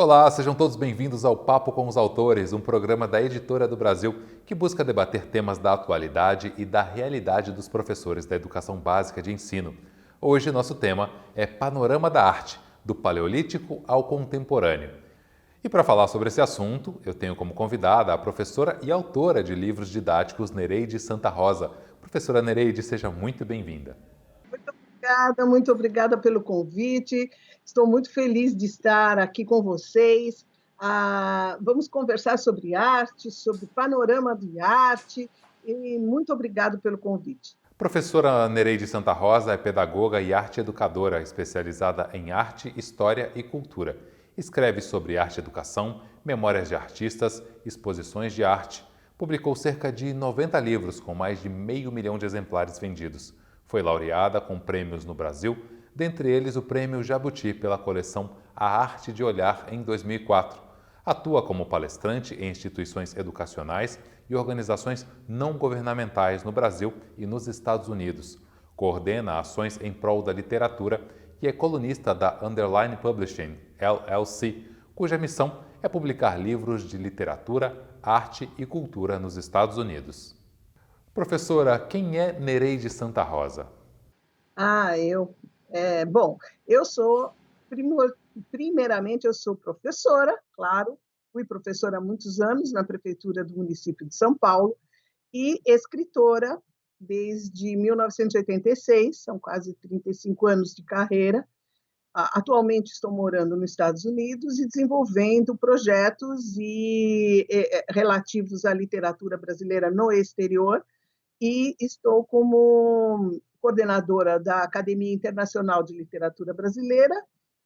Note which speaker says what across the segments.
Speaker 1: Olá, sejam todos bem-vindos ao Papo com os Autores, um programa da Editora do Brasil que busca debater temas da atualidade e da realidade dos professores da educação básica de ensino. Hoje, nosso tema é Panorama da Arte, do Paleolítico ao Contemporâneo. E para falar sobre esse assunto, eu tenho como convidada a professora e autora de livros didáticos Nereide Santa Rosa. Professora Nereide, seja muito bem-vinda.
Speaker 2: Muito obrigada pelo convite. Estou muito feliz de estar aqui com vocês. Vamos conversar sobre arte, sobre panorama de arte, e muito obrigado pelo convite.
Speaker 1: Professora Nereide Santa Rosa é pedagoga e arte educadora, especializada em arte, história e cultura. Escreve sobre arte e educação, memórias de artistas, exposições de arte. Publicou cerca de 90 livros com mais de 500 mil de exemplares vendidos. Foi laureada com prêmios no Brasil, dentre eles o Prêmio Jabuti pela coleção A Arte de Olhar em 2004. Atua como palestrante em instituições educacionais e organizações não governamentais no Brasil e nos Estados Unidos. Coordena ações em prol da literatura e é colunista da Underline Publishing, LLC, cuja missão é publicar livros de literatura, arte e cultura nos Estados Unidos. Professora, quem é Nereide Santa Rosa?
Speaker 2: Eu sou, primeiramente, eu sou professora, claro, fui professora há muitos anos na prefeitura do município de São Paulo e escritora desde 1986, são quase 35 anos de carreira. Atualmente estou morando nos Estados Unidos e desenvolvendo projetos relativos à literatura brasileira no exterior, e estou como coordenadora da Academia Internacional de Literatura Brasileira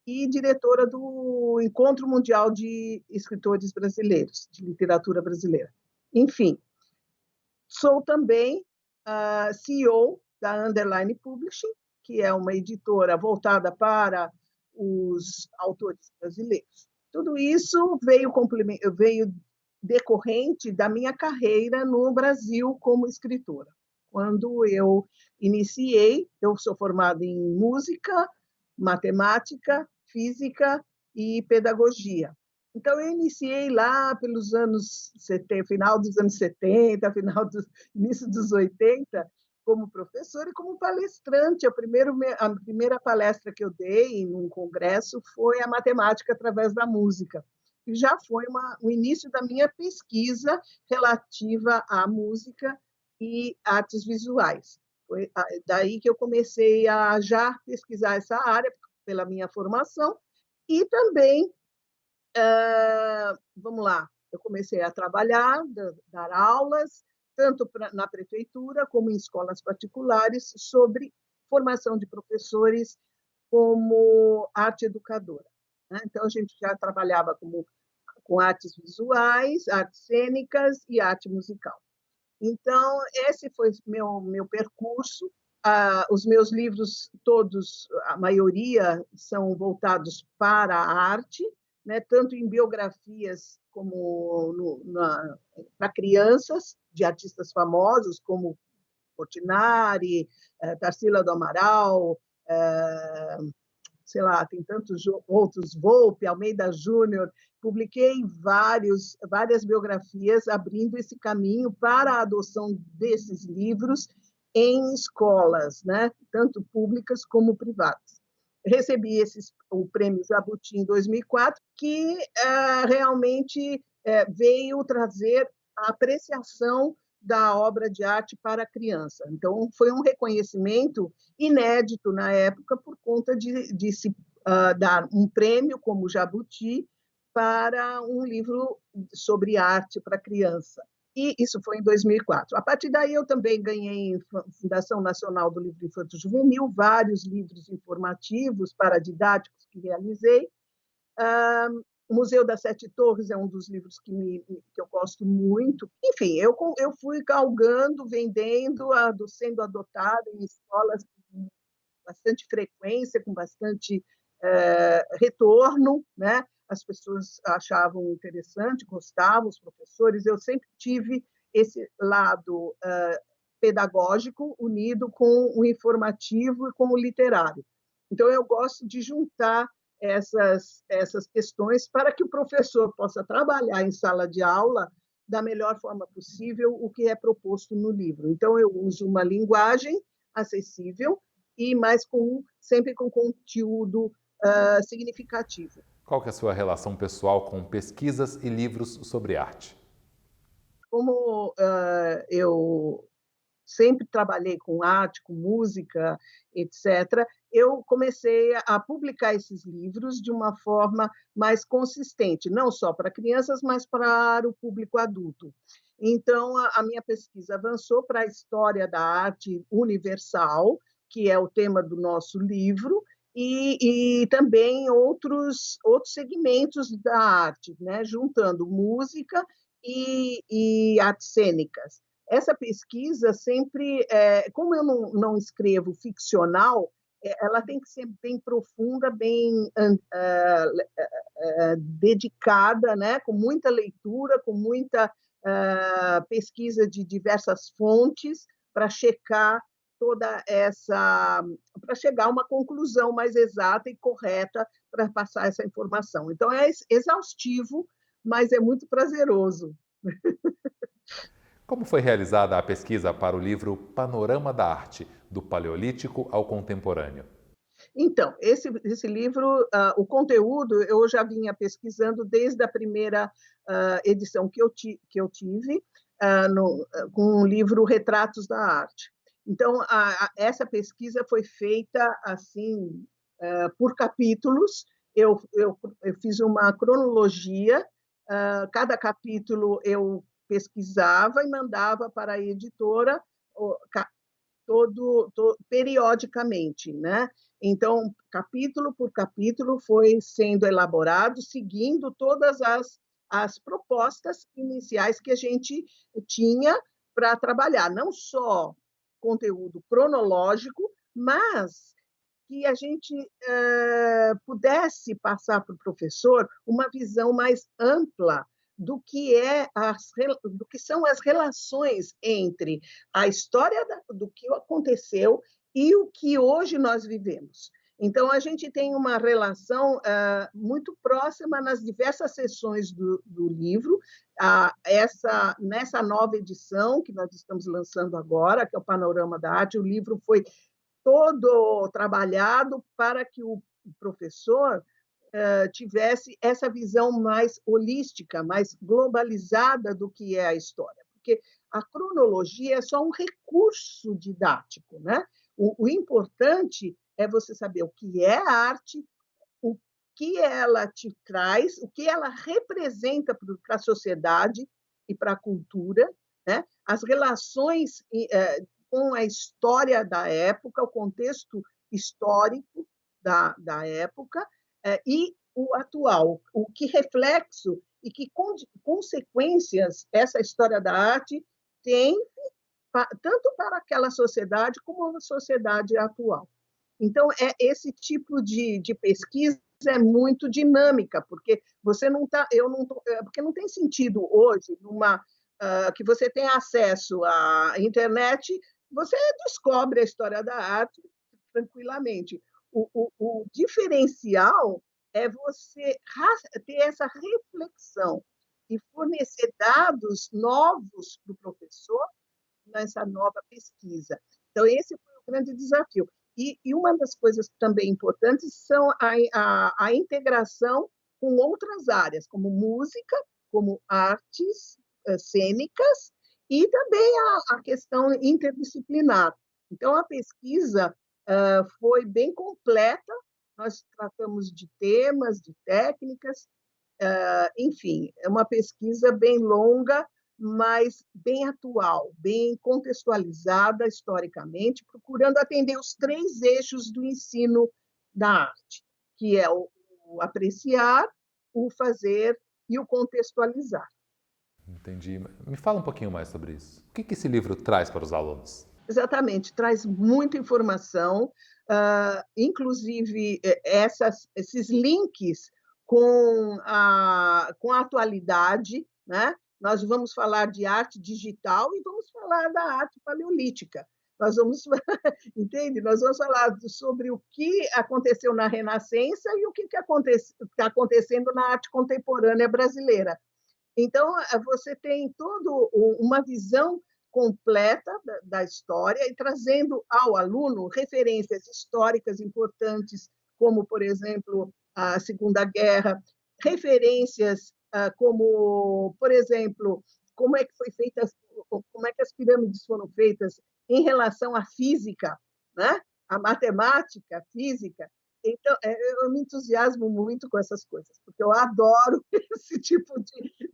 Speaker 2: e diretora do Encontro Mundial de Escritores Brasileiros, de Literatura Brasileira. Enfim, sou também a CEO da Underline Publishing, que é uma editora voltada para os autores brasileiros. Tudo isso veio decorrente da minha carreira no Brasil como escritora. Quando eu iniciei, eu sou formada em música, matemática, física e pedagogia. Então, eu iniciei lá pelos anos 70, final dos anos 70, início dos 80, como professora e como palestrante. A primeira palestra que eu dei num congresso foi a matemática através da música. E já foi o início da minha pesquisa relativa à música e artes visuais. Foi daí que eu comecei a já pesquisar essa área, pela minha formação, e também, eu comecei a trabalhar, dar aulas, tanto na prefeitura como em escolas particulares, sobre formação de professores como arte educadora. Então, a gente já trabalhava com artes visuais, artes cênicas e arte musical. Então, esse foi meu percurso. Os meus livros todos, a maioria, são voltados para a arte, né? Tanto em biografias como para crianças, de artistas famosos, como Portinari, Tarsila do Amaral, sei lá, tem tantos outros, Volpe, Almeida Júnior. Publiquei várias biografias abrindo esse caminho para a adoção desses livros em escolas, né? Tanto públicas como privadas. Recebi o Prêmio Jabuti em 2004, que realmente veio trazer a apreciação da obra de arte para a criança. Então, foi um reconhecimento inédito na época por conta de se dar um prêmio como Jabuti para um livro sobre arte para criança. E isso foi em 2004. A partir daí, eu também ganhei Fundação Nacional do Livro Infanto Juvenil, vários livros informativos paradidáticos que realizei. O Museu das Sete Torres é um dos livros que eu gosto muito. Enfim, eu fui galgando, vendendo, sendo adotada em escolas com bastante frequência, com bastante retorno, né? As pessoas achavam interessante, gostavam, os professores. Eu sempre tive esse lado pedagógico unido com o informativo e com o literário. Então, eu gosto de juntar essas questões para que o professor possa trabalhar em sala de aula da melhor forma possível o que é proposto no livro. Então, eu uso uma linguagem acessível e mais sempre com conteúdo significativo.
Speaker 1: Qual que é a sua relação pessoal com pesquisas e livros sobre arte?
Speaker 2: Como eu sempre trabalhei com arte, com música, etc., eu comecei a publicar esses livros de uma forma mais consistente, não só para crianças, mas para o público adulto. Então, a minha pesquisa avançou para a história da arte universal, que é o tema do nosso livro, e também outros segmentos da arte, né? Juntando música e artes cênicas. Essa pesquisa sempre, como eu não escrevo ficcional, ela tem que ser bem profunda, bem dedicada, né? Com muita leitura, com muita pesquisa de diversas fontes para checar toda essa, para chegar a uma conclusão mais exata e correta para passar essa informação. Então, é exaustivo, mas é muito prazeroso.
Speaker 1: Como foi realizada a pesquisa para o livro Panorama da Arte, do Paleolítico ao Contemporâneo?
Speaker 2: Então, esse livro, o conteúdo, eu já vinha pesquisando desde a primeira edição que eu tive, com o livro Retratos da Arte. Então, essa pesquisa foi feita assim, por capítulos. Eu fiz uma cronologia, cada capítulo eu pesquisava e mandava para a editora periodicamente, né? Então, capítulo por capítulo foi sendo elaborado, seguindo todas as propostas iniciais que a gente tinha para trabalhar, não só conteúdo cronológico, mas que a gente pudesse passar para o professor uma visão mais ampla do que são as relações entre a história do que aconteceu e o que hoje nós vivemos. Então, a gente tem uma relação muito próxima nas diversas seções do livro. Nessa nova edição que nós estamos lançando agora, que é o Panorama da Arte, o livro foi todo trabalhado para que o professor tivesse essa visão mais holística, mais globalizada do que é a história, porque a cronologia é só um recurso didático, né? O importante é você saber o que é a arte, o que ela te traz, o que ela representa para a sociedade e para a cultura, né? As relações com a história da época, o contexto histórico da época, e o atual, o que reflexo e que consequências essa história da arte tem tanto para aquela sociedade como a sociedade atual. Então, esse tipo de pesquisa é muito dinâmica, porque você não tá, eu não tô, porque não tem sentido hoje que você tenha acesso à internet, você descobre a história da arte tranquilamente. O diferencial é você ter essa reflexão e fornecer dados novos para o professor nessa nova pesquisa. Então, esse foi o grande desafio. E uma das coisas também importantes são a integração com outras áreas, como música, como artes cênicas, e também a questão interdisciplinar. Então, a pesquisa foi bem completa, nós tratamos de temas, de técnicas, enfim, é uma pesquisa bem longa, mas bem atual, bem contextualizada historicamente, procurando atender os 3 eixos do ensino da arte, que é o apreciar, o fazer e o contextualizar.
Speaker 1: Entendi. Me fala um pouquinho mais sobre isso. O que esse livro traz para os alunos?
Speaker 2: Exatamente, traz muita informação, inclusive esses links com a atualidade, né? Nós vamos falar de arte digital e vamos falar da arte paleolítica. nós vamos, entende? Nós vamos falar sobre o que aconteceu na Renascença e o que está acontecendo na arte contemporânea brasileira. Então, você tem toda uma visão completa da história e trazendo ao aluno referências históricas importantes, como, por exemplo, a Segunda Guerra, referências como, por exemplo, como é que foi feita, como é que as pirâmides foram feitas em relação à física, né? A matemática, a física. Então, eu me entusiasmo muito com essas coisas, porque eu adoro esse tipo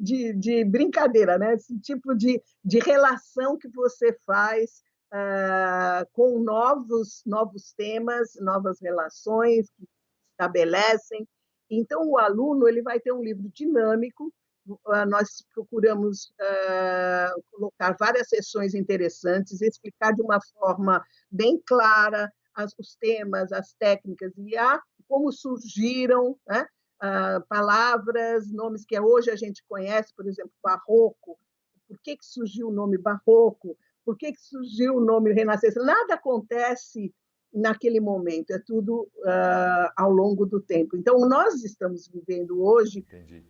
Speaker 2: de brincadeira, né? Esse tipo de relação que você faz com novos temas, novas relações que estabelecem. Então, o aluno ele vai ter um livro dinâmico. Nós procuramos colocar várias sessões interessantes, explicar de uma forma bem clara os temas, as técnicas e como surgiram, né? Palavras, nomes que hoje a gente conhece, por exemplo, barroco. Por que surgiu o nome barroco? Por que surgiu o nome renascença? Nada acontece naquele momento, é tudo ao longo do tempo. Então, nós estamos vivendo hoje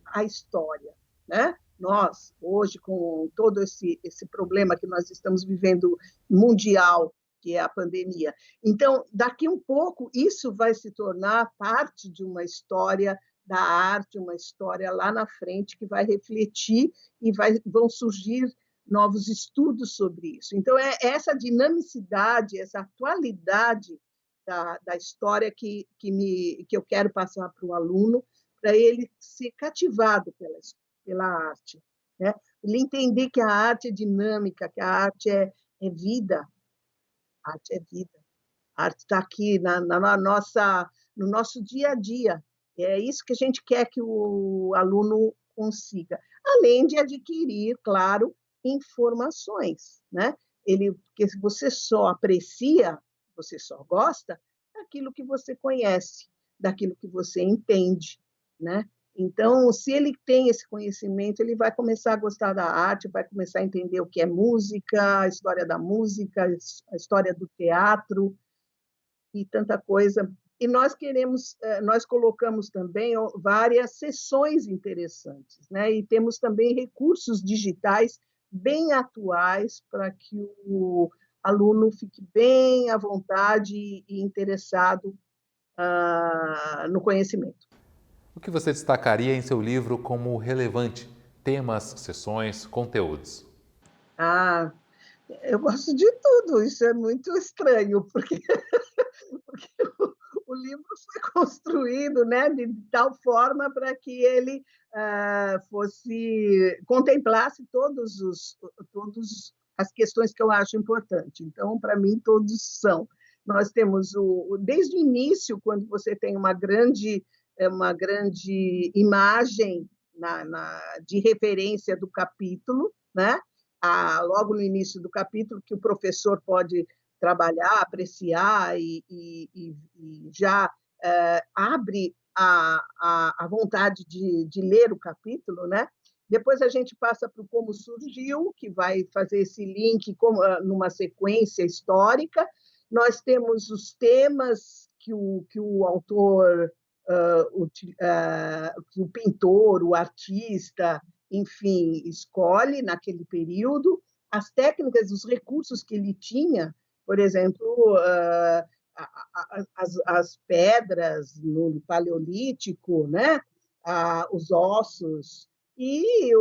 Speaker 2: a história, né? Nós, hoje, com todo esse problema que nós estamos vivendo mundial, que é a pandemia. Então, daqui um pouco, isso vai se tornar parte de uma história da arte, uma história lá na frente que vai refletir e vão surgir novos estudos sobre isso. Então, é essa dinamicidade, essa atualidade da história que eu quero passar para o aluno, para ele ser cativado pela arte, né? Ele entender que a arte é dinâmica, que a arte é vida, a arte é vida. A arte está aqui no nosso dia a dia. É isso que a gente quer que o aluno consiga. Além de adquirir, claro, informações, né? Porque você só aprecia, você só gosta daquilo que você conhece, daquilo que você entende, né? Então, se ele tem esse conhecimento, ele vai começar a gostar da arte, vai começar a entender o que é música, a história da música, a história do teatro e tanta coisa. E nós colocamos também várias sessões interessantes, né? E temos também recursos digitais bem atuais para que o aluno fique bem à vontade e interessado no conhecimento.
Speaker 1: O que você destacaria em seu livro como relevante? Temas, sessões, conteúdos?
Speaker 2: Eu gosto de tudo, isso é muito estranho, porque o livro foi construído, né, de tal forma para que ele contemplasse todos as questões que eu acho importante. Então, para mim, todos são. Nós temos desde o início, quando você tem uma grande imagem de referência do capítulo, né? Logo no início do capítulo, que o professor pode trabalhar, apreciar e já abre a vontade de ler o capítulo, né? Depois a gente passa para o como surgiu, que vai fazer esse link numa sequência histórica. Nós temos os temas que o autor, que o pintor, o artista, enfim, escolhe naquele período, as técnicas, os recursos que ele tinha, por exemplo, as pedras no Paleolítico, né? Os ossos, e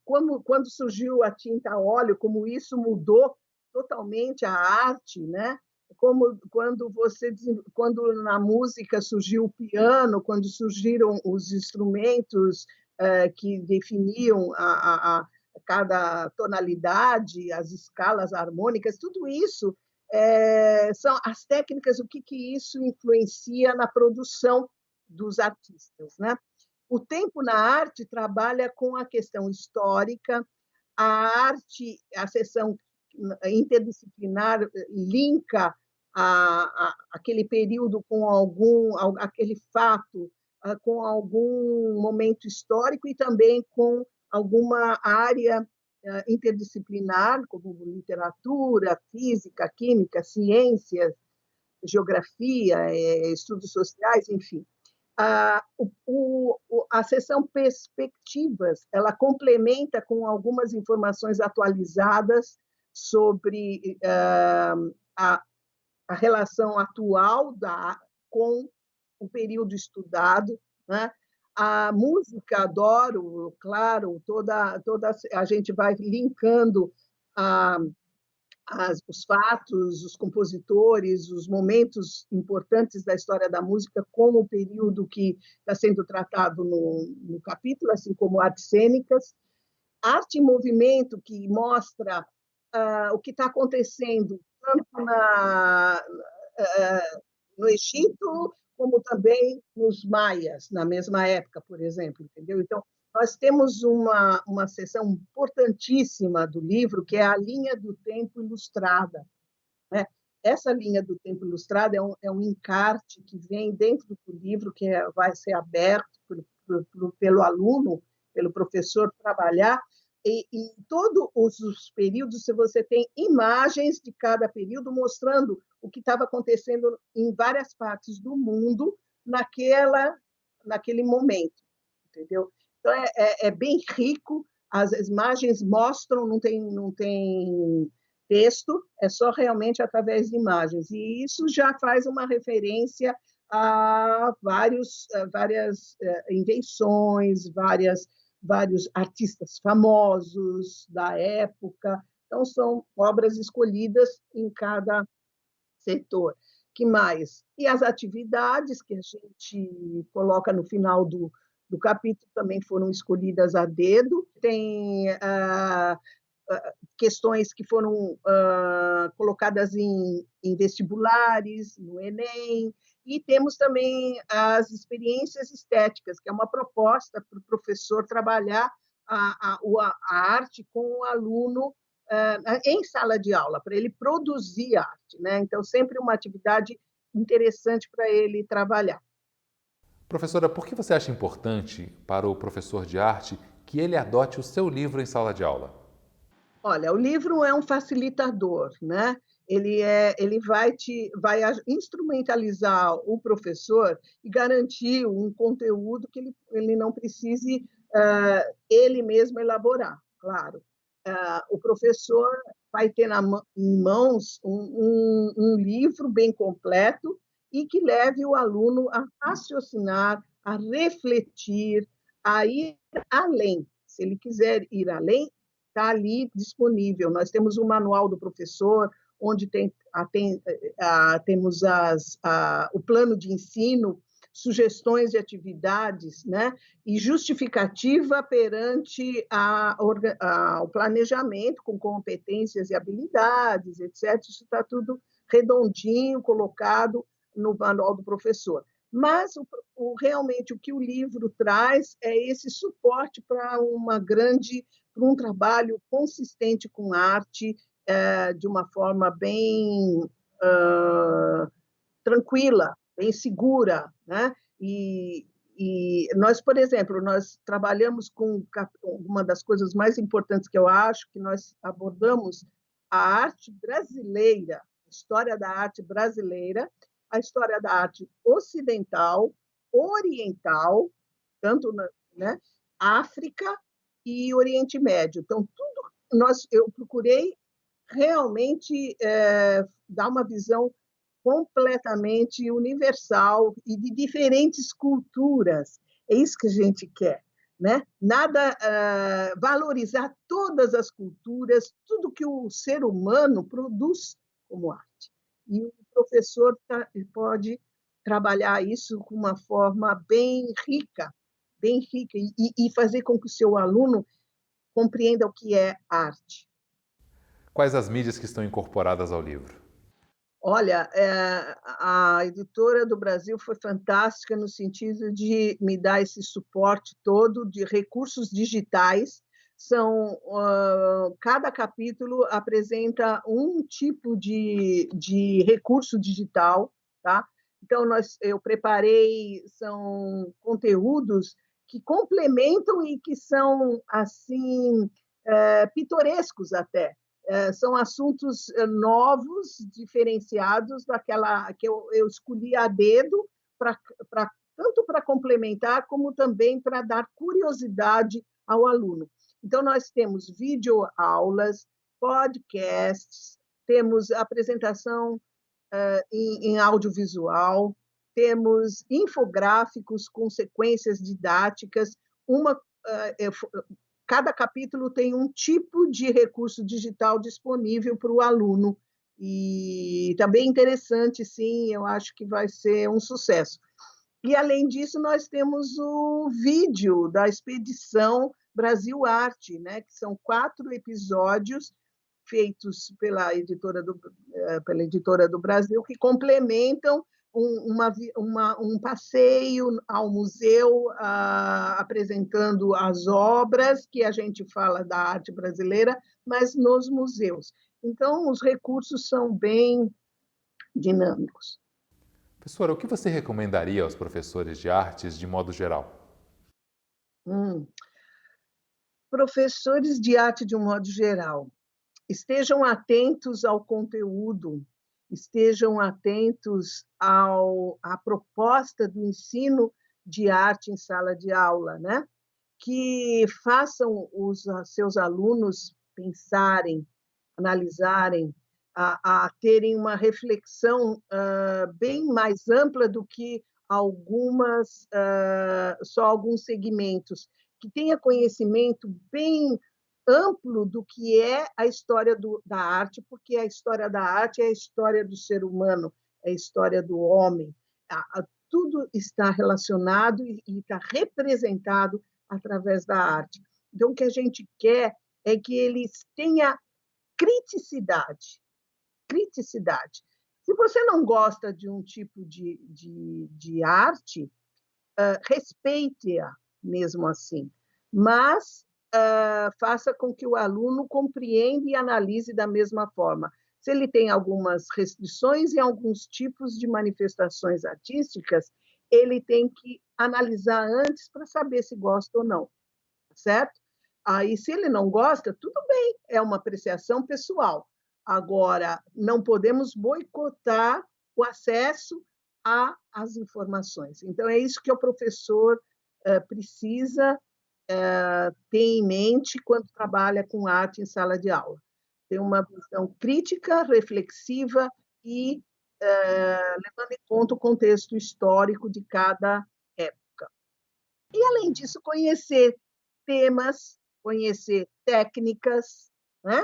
Speaker 2: quando surgiu a tinta a óleo, como isso mudou totalmente a arte, né? Quando na música surgiu o piano, quando surgiram os instrumentos que definiam cada tonalidade, as escalas harmônicas, tudo isso são as técnicas, o que isso influencia na produção dos artistas, né? O tempo na arte trabalha com a questão histórica, a arte, a seção interdisciplinar linka aquele período com aquele fato, com algum momento histórico e também com alguma área interdisciplinar, como literatura, física, química, ciências, geografia, estudos sociais, enfim. A seção perspectivas, ela complementa com algumas informações atualizadas sobre a relação atual com o período estudado, né? A música, adoro, claro, toda a gente vai linkando os fatos, os compositores, os momentos importantes da história da música com o período que está sendo tratado no capítulo, assim como artes cênicas. Arte em movimento, que mostra o que está acontecendo tanto no Egito, como também nos maias, na mesma época, por exemplo, entendeu? Então, nós temos uma seção importantíssima do livro, que é a linha do tempo ilustrada, né? Essa linha do tempo ilustrada é um encarte que vem dentro do livro, que vai ser aberto pelo aluno, pelo professor trabalhar, e todos os períodos, se você tem imagens de cada período mostrando o que estava acontecendo em várias partes do mundo naquele momento, entendeu? Então, é bem rico, as imagens mostram, não tem texto, é só realmente através de imagens. E isso já faz uma referência a várias invenções, vários artistas famosos da época. Então, são obras escolhidas em cada setor. Que mais? E as atividades que a gente coloca no final do capítulo também foram escolhidas a dedo. Tem questões que foram colocadas em vestibulares, no Enem, e temos também as experiências estéticas, que é uma proposta para o professor trabalhar a arte com o aluno em sala de aula, para ele produzir arte, né? Então, sempre uma atividade interessante para ele trabalhar.
Speaker 1: Professora, por que você acha importante para o professor de arte que ele adote o seu livro em sala de aula?
Speaker 2: Olha, o livro é um facilitador, né? Ele vai instrumentalizar o professor e garantir um conteúdo que ele não precise ele mesmo elaborar, claro. O professor vai ter em mãos um livro bem completo e que leve o aluno a raciocinar, a refletir, a ir além. Se ele quiser ir além, está ali disponível. Nós temos o manual do professor, onde temos o plano de ensino, sugestões de atividades, né? E justificativa perante o planejamento, com competências e habilidades, etc. Isso está tudo redondinho, colocado no manual do professor. Mas, realmente, o que o livro traz é esse suporte para um trabalho consistente com arte, de uma forma bem tranquila, bem segura, né? Nós, por exemplo, nós trabalhamos com uma das coisas mais importantes que eu acho, que nós abordamos a arte brasileira, a história da arte brasileira, a história da arte ocidental, oriental, tanto né, África e Oriente Médio. Então, eu procurei realmente dar uma visão completamente universal e de diferentes culturas. É isso que a gente quer, né? Valorizar todas as culturas, tudo que o ser humano produz como arte. E o professor pode trabalhar isso com uma forma bem rica e fazer com que o seu aluno compreenda o que é arte.
Speaker 1: Quais as mídias que estão incorporadas ao livro?
Speaker 2: Olha, a editora do Brasil foi fantástica no sentido de me dar esse suporte todo de recursos digitais. Cada capítulo apresenta um tipo de recurso digital, tá? Então, eu preparei, são conteúdos que complementam e que são, assim, pitorescos até. São assuntos novos, diferenciados daquela que eu escolhi a dedo, tanto para complementar, como também para dar curiosidade ao aluno. Então, nós temos videoaulas, podcasts, temos apresentação em audiovisual, temos infográficos com sequências didáticas, cada capítulo tem um tipo de recurso digital disponível para o aluno, e também interessante, sim, eu acho que vai ser um sucesso. E, além disso, nós temos o vídeo da expedição Brasil Arte, né, que são 4 episódios feitos pela editora do Brasil, que complementam um passeio ao museu, apresentando as obras que a gente fala da arte brasileira, mas nos museus. Então, os recursos são bem dinâmicos.
Speaker 1: Professora, o que você recomendaria aos professores de artes de modo geral?
Speaker 2: Professores de arte de um modo geral, estejam atentos ao conteúdo, estejam atentos à proposta do ensino de arte em sala de aula, né? Que façam os seus alunos pensarem, analisarem, a terem uma reflexão bem mais ampla do que só alguns segmentos, que tenha conhecimento bem amplo do que é a história da arte, porque a história da arte é a história do ser humano, é a história do homem. Tudo está relacionado e está representado através da arte. Então, o que a gente quer é que eles tenham criticidade. Se você não gosta de um tipo de arte, respeite-a mesmo assim, mas faça com que o aluno compreenda e analise da mesma forma. Se ele tem algumas restrições em alguns tipos de manifestações artísticas, ele tem que analisar antes para saber se gosta ou não, certo? Aí, se ele não gosta, tudo bem, é uma apreciação pessoal. Agora, não podemos boicotar o acesso às informações. Então, é isso que o professor precisa ter em mente quando trabalha com arte em sala de aula. Ter uma visão crítica, reflexiva e levando em conta o contexto histórico de cada época. E, além disso, conhecer temas, conhecer técnicas, né?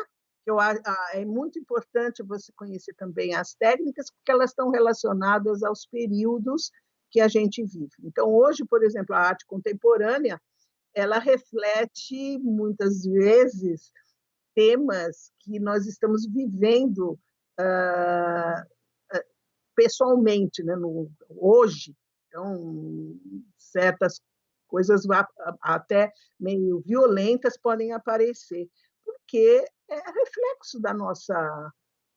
Speaker 2: É muito importante você conhecer também as técnicas, porque elas estão relacionadas aos períodos que a gente vive. Então, hoje, por exemplo, a arte contemporânea, ela reflete, muitas vezes, temas que nós estamos vivendo pessoalmente, né, hoje. Então, certas coisas até meio violentas podem aparecer, porque é reflexo da nossa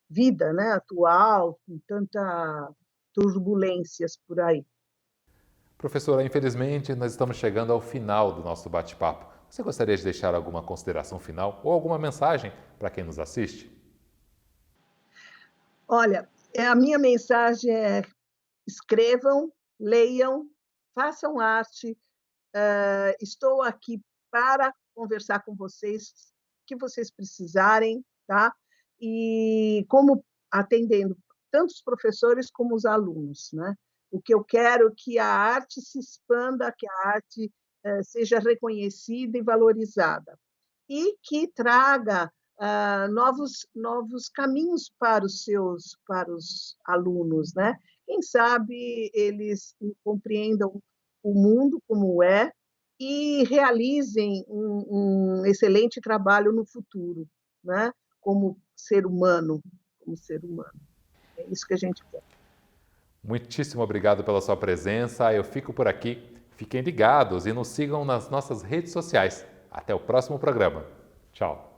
Speaker 2: vida, né, atual, com tanta turbulências por aí.
Speaker 1: Professora, infelizmente, nós estamos chegando ao final do nosso bate-papo. Você gostaria de deixar alguma consideração final ou alguma mensagem para quem nos assiste?
Speaker 2: Olha, a minha mensagem é: escrevam, leiam, façam arte. Estou aqui para conversar com vocês, o que vocês precisarem, tá? E como atendendo tanto os professores como os alunos, né? O que eu quero é que a arte se expanda, que a arte seja reconhecida e valorizada, e que traga novos caminhos para os alunos, né? Quem sabe eles compreendam o mundo como é e realizem um excelente trabalho no futuro, né? Como ser humano. É isso que a gente quer.
Speaker 1: Muitíssimo obrigado pela sua presença. Eu fico por aqui. Fiquem ligados e nos sigam nas nossas redes sociais. Até o próximo programa. Tchau.